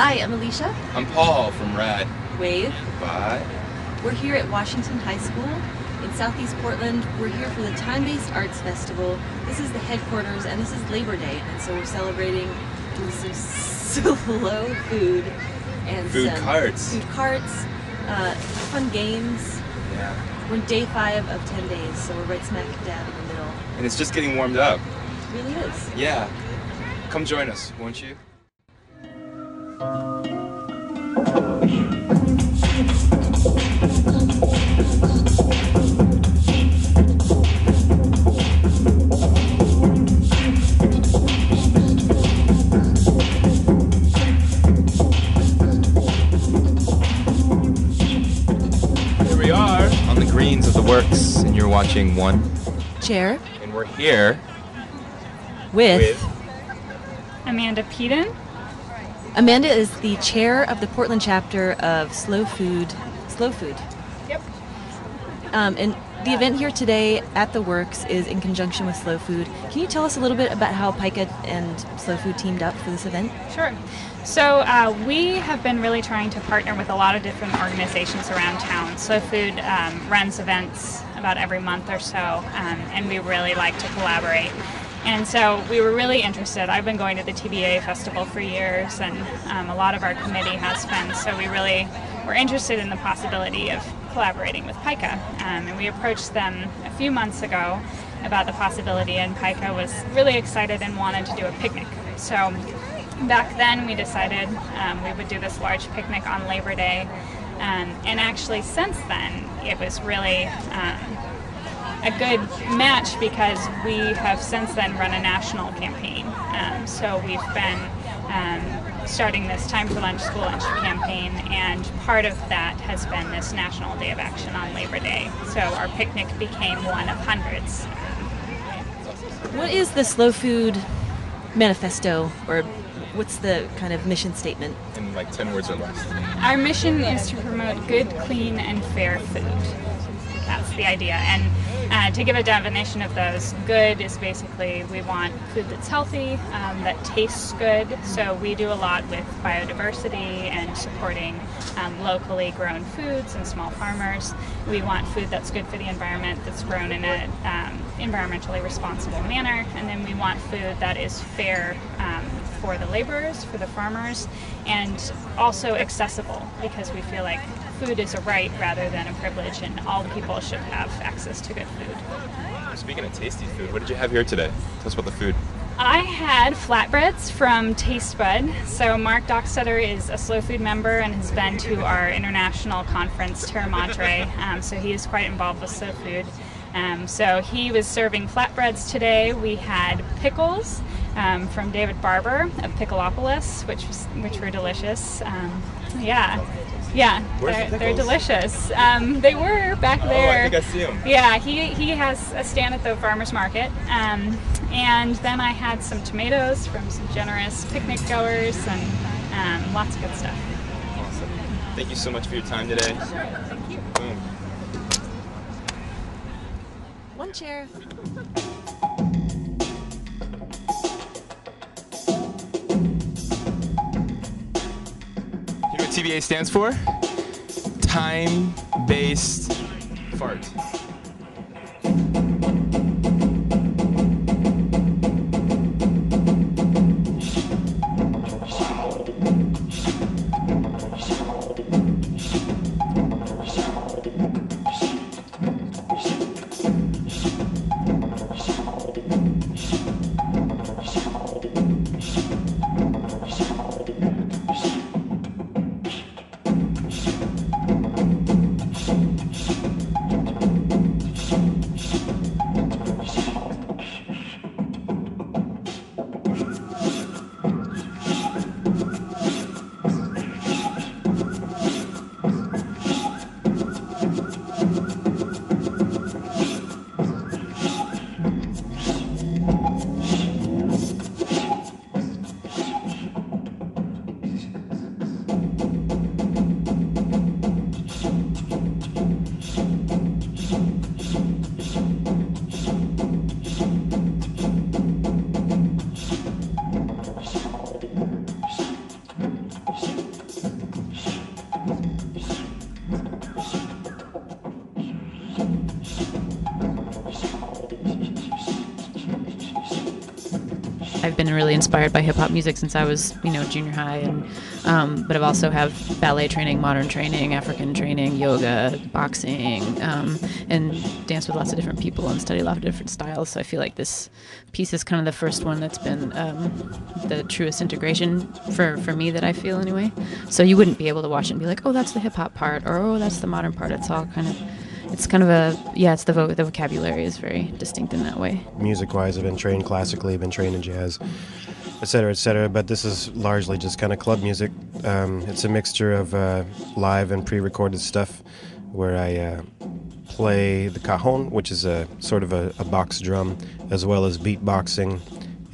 Hi, I'm Alicia. I'm Paul from RAD. Wave. Bye. We're here at Washington High School in Southeast Portland. We're here for the Time-Based Arts Festival. This is the headquarters and this is Labor Day, and so we're celebrating with some slow food and Food some carts. Food carts, fun games. Yeah. We're in day 5 of 10 days, so we're right smack dab in the middle. And it's just getting warmed up. It really is. Yeah. Come join us, won't you? Here we are on the greens of the works, and you're watching One Chair. And we're here With Amanda Peden. Amanda is the chair of the Portland chapter of Slow Food. Yep. And the event here today at the Works is in conjunction with Slow Food. Can you tell us a little bit about how PICA and Slow Food teamed up for this event? Sure. So we have been really trying to partner with a lot of different organizations around town. Slow Food runs events about every month or so, and we really like to collaborate. And so we were really interested. I've been going to the TBA festival for years, and a lot of our committee has been, so we really were interested in the possibility of collaborating with PICA. And we approached them a few months ago about the possibility, and PICA was really excited and wanted to do a picnic. So back then we decided we would do this large picnic on Labor Day, and actually since then it was really a good match because we have since then run a national campaign. So we've been starting this Time for Lunch, School Lunch campaign, and part of that has been this National Day of Action on Labor Day. So our picnic became one of hundreds. What is the Slow Food Manifesto, or what's the kind of mission statement? in like 10 words or less. Our mission is to promote good, clean, and fair food. That's the idea. And to give a definition of those, good is basically we want food that's healthy, that tastes good. So we do a lot with biodiversity and supporting locally grown foods and small farmers. We want food that's good for the environment, that's grown in an environmentally responsible manner. And then we want food that is fair for the laborers, for the farmers, and also accessible, because we feel like food is a right rather than a privilege, and all people should have access to good food. Speaking of tasty food, what did you have here today? Tell us about the food. I had flatbreads from Taste Bud. So Mark Dockstetter is a Slow Food member and has been to our international conference, Terra Madre, so he is quite involved with Slow Food. So he was serving flatbreads today. We had pickles from David Barber of Pickleopolis, which were delicious. Yeah, they're delicious. They were back there. Oh, I think I see them. Yeah, he has a stand at the farmer's market. And then I had some tomatoes from some generous picnic goers, and lots of good stuff. Awesome. Thank you so much for your time today. Thank you. Boom. One chair. You know what TBA stands for? Time-based fart. I've been really inspired by hip hop music since I was, junior high, and but I've also have ballet training, modern training, African training, yoga, boxing, and dance with lots of different people and study a lot of different styles. So I feel like this piece is kind of the first one that's been the truest integration for me that I feel anyway. So you wouldn't be able to watch it and be like, oh, that's the hip hop part, or oh, that's the modern part. It's all kind of the vocabulary is very distinct in that way. Music-wise, I've been trained classically, been trained in jazz, et cetera, but this is largely just kind of club music. It's a mixture of live and pre-recorded stuff where I play the cajon, which is a sort of a box drum, as well as beatboxing,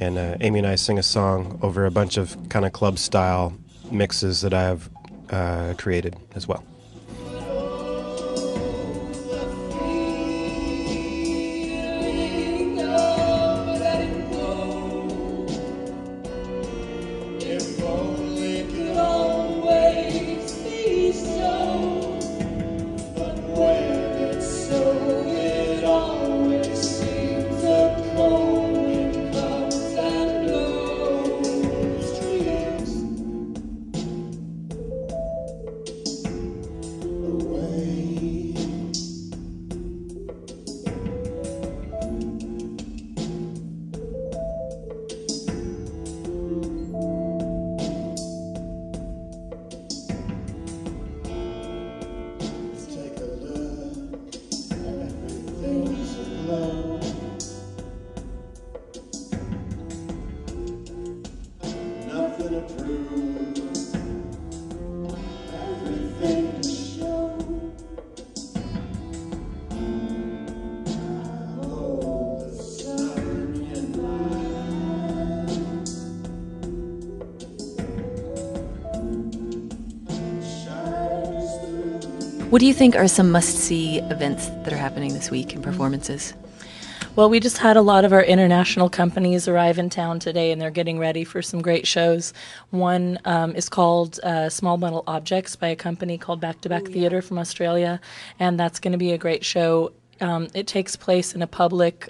and Amy and I sing a song over a bunch of kind of club-style mixes that I've created as well. What do you think are some must-see events that are happening this week and performances? Well, we just had a lot of our international companies arrive in town today, and they're getting ready for some great shows. One is called Small Metal Objects by a company called Back to Back Theatre from Australia, and that's going to be a great show. It takes place in a public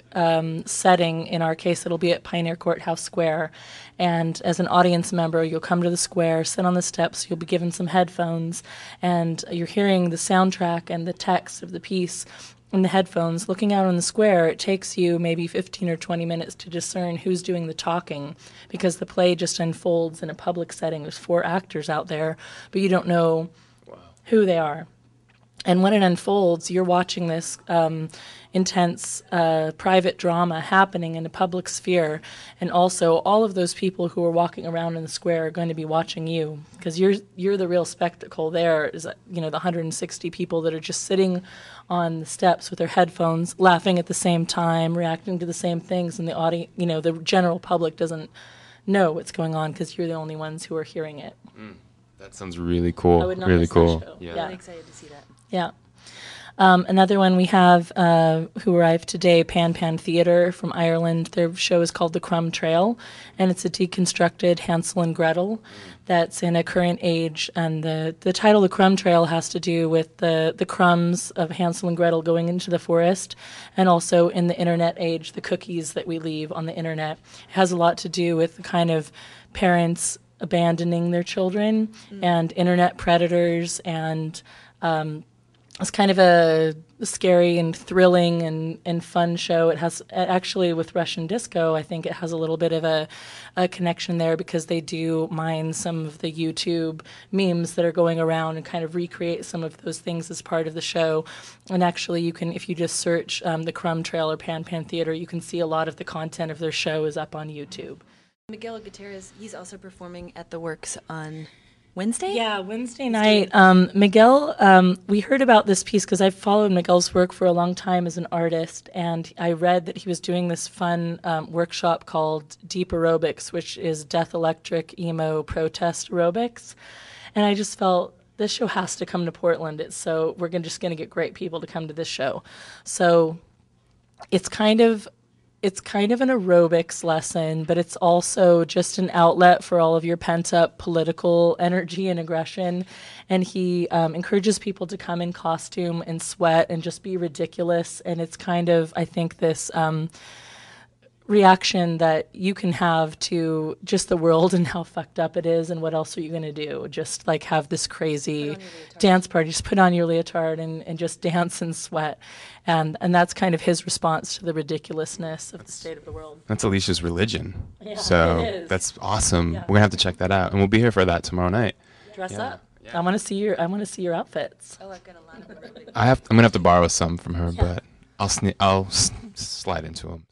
setting. In our case, it'll be at Pioneer Courthouse Square. And as an audience member, you'll come to the square, sit on the steps, you'll be given some headphones, and you're hearing the soundtrack and the text of the piece in the headphones. Looking out on the square, it takes you maybe 15 or 20 minutes to discern who's doing the talking, because the play just unfolds in a public setting. There's 4 actors out there, but you don't know who they are. And when it unfolds, you're watching this intense private drama happening in a public sphere. And also, all of those people who are walking around in the square are going to be watching you, because you're the real spectacle there. Is the 160 people that are just sitting on the steps with their headphones, laughing at the same time, reacting to the same things, and the audience, the general public doesn't know what's going on because you're the only ones who are hearing it. That sounds really cool. I would not really miss that cool. show. Yeah. Really excited to see that. Yeah. Another one we have who arrived today, Pan Theatre from Ireland. Their show is called The Crumb Trail, and it's a deconstructed Hansel and Gretel that's in a current age. And the title The Crumb Trail has to do with the crumbs of Hansel and Gretel going into the forest, and also in the internet age, the cookies that we leave on the internet. It has a lot to do with the kind of parents abandoning their children and internet predators, and it's kind of a scary and thrilling and fun show. It has, actually, with Russian disco, I think it has a little bit of a connection there, because they do mine some of the YouTube memes that are going around and kind of recreate some of those things as part of the show. And actually, you can, if you just search The Crumb Trail or Pan Theatre, you can see a lot of the content of their show is up on YouTube. Miguel Gutierrez, he's also performing at the Works on Wednesday? Yeah, Wednesday night. Miguel, we heard about this piece because I've followed Miguel's work for a long time as an artist, and I read that he was doing this fun workshop called Deep Aerobics, which is death electric emo protest aerobics. And I just felt this show has to come to Portland. We're just going to get great people to come to this show. So it's kind of an aerobics lesson, but it's also just an outlet for all of your pent-up political energy and aggression. And he encourages people to come in costume and sweat and just be ridiculous. And it's kind of, I think, this reaction that you can have to just the world and how fucked up it is, and what else are you going to do? Just like have this crazy dance party, just put on your leotard and just dance and sweat. And that's kind of his response to the ridiculousness of the state of the world. That's Alicia's religion. Yeah, so it is. that's awesome. Yeah. We're going to have to check that out. And we'll be here for that tomorrow night. Dress up. I want to see your outfits. Oh, I've got a lot of them. I'm going to have to borrow some from her, but I'll slide into them.